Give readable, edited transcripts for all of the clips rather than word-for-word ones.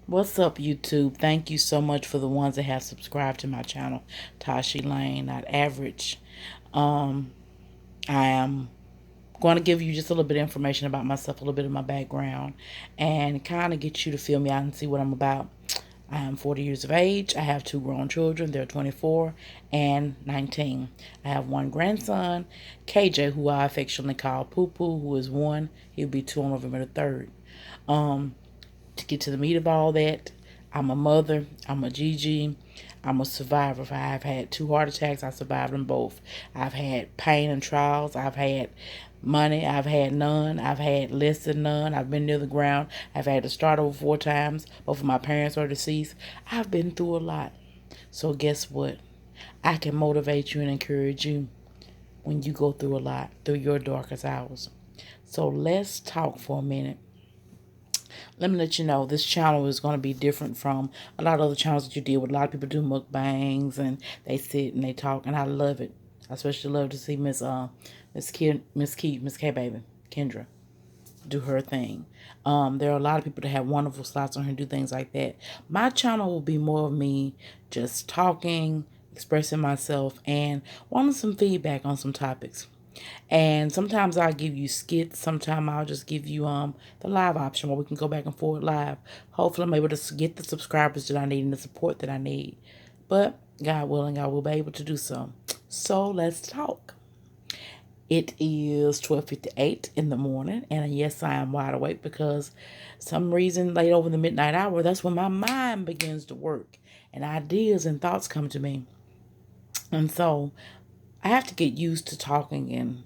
What's up, YouTube? Thank you so much for the ones that have subscribed to my channel, Tashi Lane, not average. Um, I am going to give you just a little bit of information about myself, a little bit of my background, and kind of get you to feel me out and see what I'm about. I am 40 years of age. I have two grown children. They're 24 and 19. I have one grandson, KJ, who I affectionately call Poo Poo, who is one. He'll be two on November the 3rd. To get to the meat of all that, I'm a mother, I'm a Gigi, I'm a survivor. I've had two heart attacks, I survived them both. I've had pain and trials, I've had money, I've had none, I've had less than none, I've been near the ground, I've had to start over 4 times, both of my parents are deceased. I've been through a lot. So guess what? I can motivate you and encourage you when you go through a lot, through your darkest hours. So let's talk for a minute. Let me let you know this channel is going to be different from a lot of other channels that you deal with. A lot of people do mukbangs and they sit and they talk, and I love it. I especially love to see Miss K Baby Kendra do her thing. There are a lot of people that have wonderful slots on here and do things like that. My channel will be more of me just talking, expressing myself, and wanting some feedback on some topics. And sometimes I'll give you skits. Sometimes I'll just give you the live option where we can go back and forth live. Hopefully I'm able to get the subscribers that I need and the support that I need. But God willing, I will be able to do so. So let's talk. It is 12:58 in the morning, and yes, I am wide awake because some reason late over the midnight hour, that's when my mind begins to work and ideas and thoughts come to me. And so I have to get used to talking and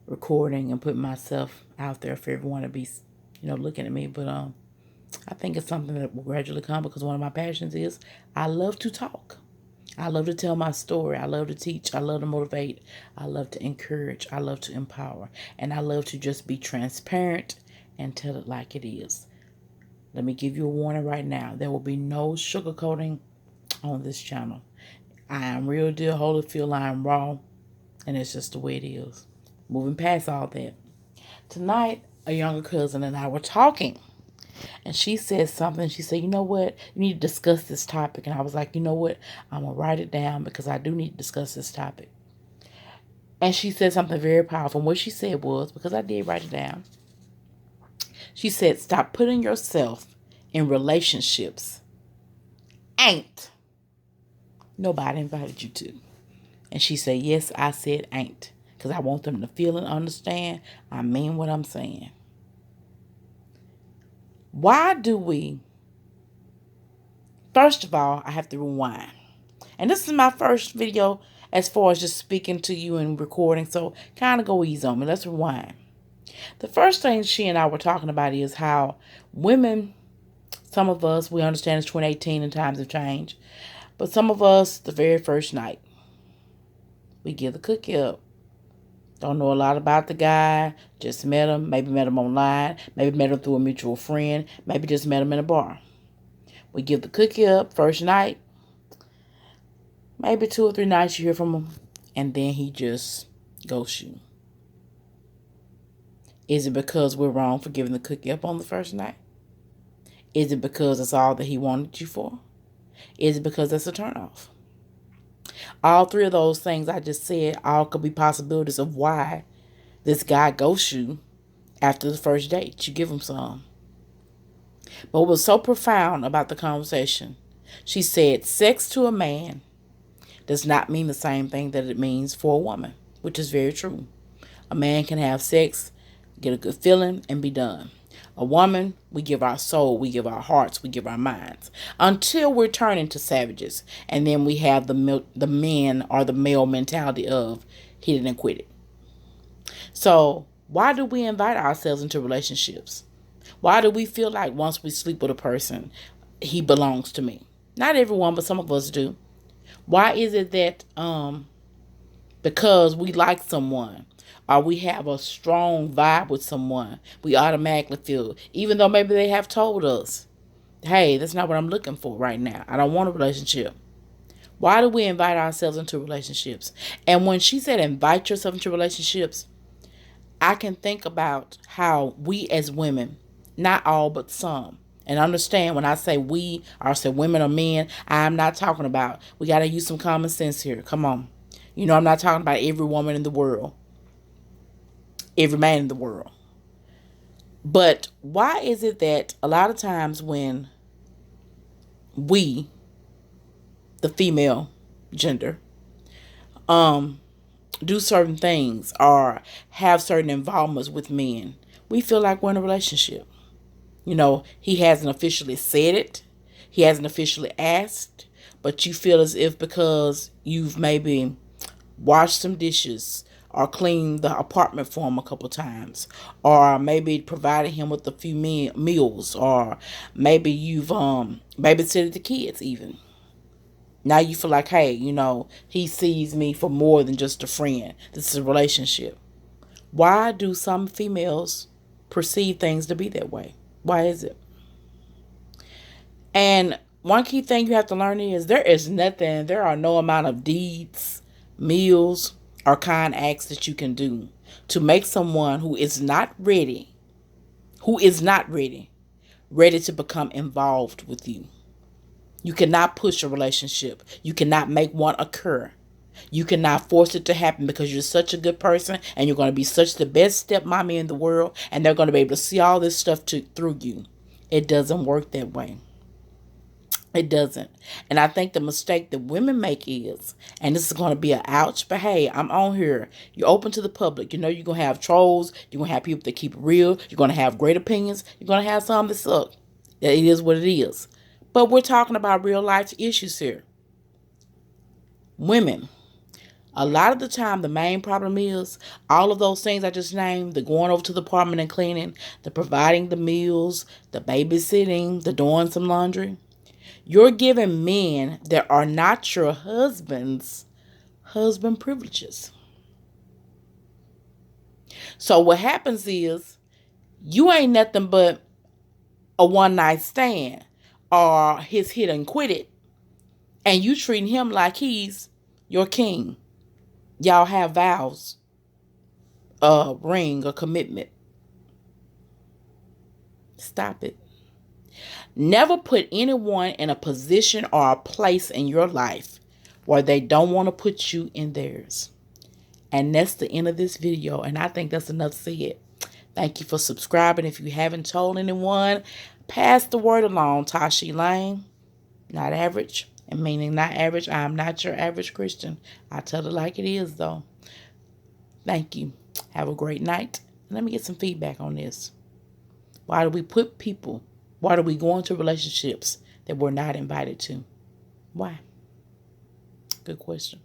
recording and putting myself out there for everyone to be, looking at me. But I think it's something that will gradually come because one of my passions is I love to talk. I love to tell my story. I love to teach. I love to motivate. I love to encourage. I love to empower. And I love to just be transparent and tell it like it is. Let me give you a warning right now. There will be no sugarcoating on this channel. I am real deal, Holyfield. I am raw. And it's just the way it is. Moving past all that. Tonight, a younger cousin and I were talking. And she said something. She said, you know what? You need to discuss this topic. And I was like, you know what? I'm going to write it down because I do need to discuss this topic. And she said something very powerful. And what she said was, because I did write it down, she said, stop putting yourself in relationships ain't nobody invited you to. And she said, yes, I said ain't. Because I want them to feel and understand I mean what I'm saying. Why do we? First of all, I have to rewind. And this is my first video as far as just speaking to you and recording. So kind of go easy on me. Let's rewind. The first thing she and I were talking about is how women, some of us, we understand it's 2018 and times have changed. But some of us, the very first night, we give the cookie up. Don't know a lot about the guy. Just met him. Maybe met him online. Maybe met him through a mutual friend. Maybe just met him in a bar. We give the cookie up first night. Maybe 2 or 3 nights you hear from him. And then he just ghosts you. Is it because we're wrong for giving the cookie up on the first night? Is it because that's all that he wanted you for? Is it because that's a turnoff? All three of those things I just said all could be possibilities of why this guy ghosts you after the first date. You give him some. But what was so profound about the conversation, she said sex to a man does not mean the same thing that it means for a woman, which is very true. A man can have sex, get a good feeling, and be done. A woman, we give our soul, we give our hearts, we give our minds until we're turning into savages. And then we have the men or the male mentality of hit it and quit it. So why do we invite ourselves into relationships? Why do we feel like once we sleep with a person, he belongs to me? Not everyone, but some of us do. Why is it that because we like someone or we have a strong vibe with someone, we automatically feel, even though maybe they have told us, hey, that's not what I'm looking for right now. I don't want a relationship. Why do we invite ourselves into relationships? And when she said invite yourself into relationships, I can think about how we as women, not all but some, And understand, when I say we, or I say women or men, I'm not talking about, we got to use some common sense here. Come on. You know, I'm not talking about every woman in the world, every man in the world. But why is it that a lot of times when we, the female gender, do certain things or have certain involvements with men, we feel like we're in a relationship? You know, he hasn't officially said it, he hasn't officially asked, but you feel as if because you've maybe washed some dishes or cleaned the apartment for him a couple times, or maybe provided him with a few meals, or maybe you've babysitted the kids even. Now you feel like, hey, you know, he sees me for more than just a friend. This is a relationship. Why do some females perceive things to be that way? Why is it? And one key thing you have to learn is there are no amount of deeds, meals, or kind acts that you can do to make someone who is not ready to become involved with you. You cannot push a relationship. You cannot make one occur. You cannot force it to happen because you're such a good person and you're going to be such the best stepmommy in the world, and they're going to be able to see all this stuff through you. It doesn't work that way. It doesn't. And I think the mistake that women make is, and this is going to be an ouch, but hey, I'm on here. You're open to the public. You know, you're going to have trolls. You're going to have people that keep it real. You're going to have great opinions. You're going to have some that suck. It is what it is. But we're talking about real life issues here. Women, a lot of the time, the main problem is all of those things I just named, the going over to the apartment and cleaning, the providing the meals, the babysitting, the doing some laundry. You're giving men that are not your husbands husband privileges. So what happens is you ain't nothing but a one night stand or his hit and quit it, and you treating him like he's your king. Y'all have vows, a ring, a commitment. Stop it. Never put anyone in a position or a place in your life where they don't want to put you in theirs. And that's the end of this video. And I think that's enough said. Thank you for subscribing. If you haven't told anyone, pass the word along. Tashi Lane, not average. And meaning not average, I am not your average Christian. I tell it like it is, though. Thank you. Have a great night. And let me get some feedback on this. Why do we go into relationships that we're not invited to? Why? Good question.